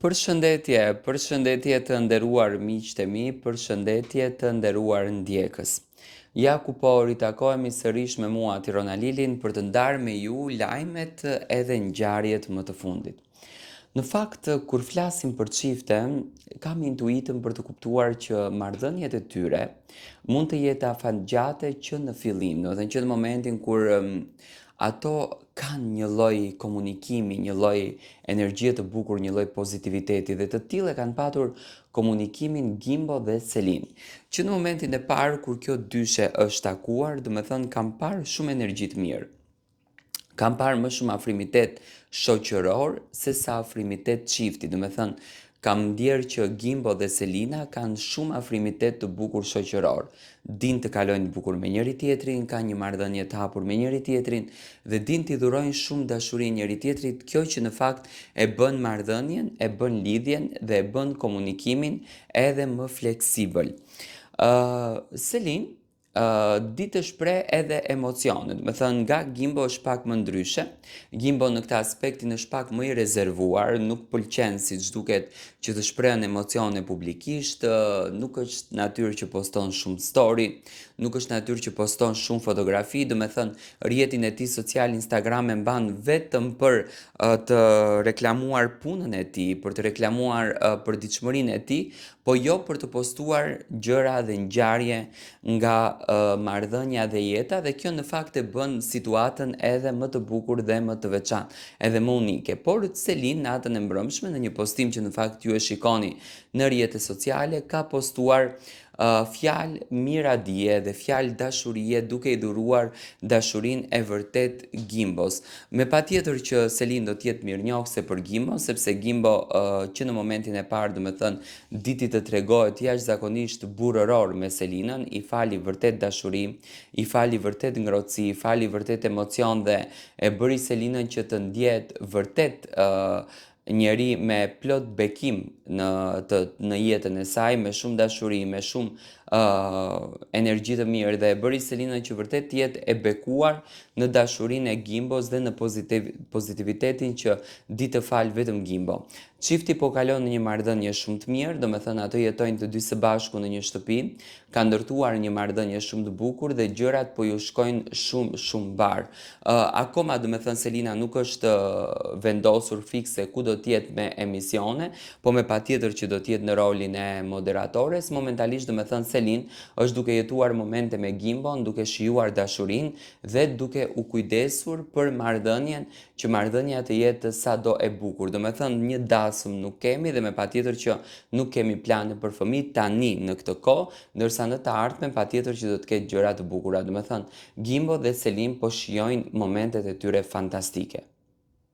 Përshëndetje të nderuar miqtë e mi, përshëndetje të nderuar ndjekës. Ja ku po ritakohemi sërish me mua Tirona Lilin për të ndarë me ju lajmet edhe ngjarjet më të fundit. Në fakt, kur flasim për çifte, kam intuitën për të kuptuar që marrëdhëniet e tyre mund të jetë afatgjate që në fillim, do të thënë që në momentin kur ato kanë një lloj komunikimi, një lloj energjie të bukur, një lloj pozitiviteti dhe të tillë e kanë patur komunikimin Gimbo dhe Selin. Që në momentin e parë kur kjo dyshe është takuar, do të thënë kam parë shumë energji të mirë. Kam parë më shumë afrimitet shoqëror se sa afrimitet çifti, do të thënë kam ndjerë që Gimbo dhe Selina kanë shumë afrimitet të bukur shoqëror. Din të kalojnë bukur me njëri tjetrin, kanë një marrëdhënie të hapur me njëri tjetrin dhe din t'i dhurojnë shumë dashuri njëri tjetrit, kjo që në fakt e bën marrëdhënien, e bën lidhjen dhe e bën komunikimin edhe më fleksibël. Selin di të shpreh edhe emocionet, do të thënë nga Gimbo është pak më ndryshe. Gimbo në këtë aspektin është pak më i rezervuar, nuk pëlqen siç duket që të shprehen emocione publikisht, nuk është natyrë që poston shumë story, nuk është natyrë që poston shumë fotografi, do të thënë rrjetin e tij social Instagram e mban vetëm për të reklamuar punën e tij, për të reklamuar përditshmërinë e tij, po jo për të postuar gjëra dhe ngjarje nga marrëdhënia dhe jeta dhe kjo në fakt e bën situatën edhe më të bukur dhe më të veçantë, edhe më unike. Por Selin natën e mbrëmshme në një postim që në fakt ju e shikoni në rrjetet sociale ka postuar fjalë miradije dhe fjalë dashurie duke i dhuruar dashurinë e vërtet Gimbos. Meqenëse që Selin do të jetë mirënjohëse për Gimbo, sepse Gimbo që në momentin e parë, do të thënë diti të tregohet jashtëzakonisht burrëror me Selinën, i fali vërtet dashuri, i fali vërtet ngrohtësi, i fali vërtet emocion dhe e bëri Selinën që të ndjehet vërtet njeri me plot bekim në jetën e saj, me shumë dashuri, me shumë energji të mirë dhe e bëri Selinën që vërtet të jetë e bekuar në dashurinë e Gimbos dhe në pozitivitetin që di të falë vetëm Gimbo. Çifti po kalon në një marrëdhënie shumë të mirë, do të thënë ato jetojnë të dy së bashku në një shtëpi, kanë ndërtuar një marrëdhënie shumë të bukur dhe gjërat po ju shkojnë shumë bar. Akoma do të thënë Selina nuk është vendosur fikse ku do të jetë me emisione, po me patjetër që do të jetë në rolin e moderatores. Momentalisht do të thënë Selin është duke jetuar momente me Gimbon, duke shijuar dashurinë dhe duke u kujdesur për marrëdhënien, që marrëdhënia të jetë sado e bukur. Do të thënë një dasëm nuk kemi dhe me patjetër që nuk kemi plane për fëmijë tani në këtë kohë, ndërsa në të ardhmen patjetër që do të ketë gjëra të bukura. Do të thënë Gimbo dhe Selin po shijojnë momentet e tyre fantastike.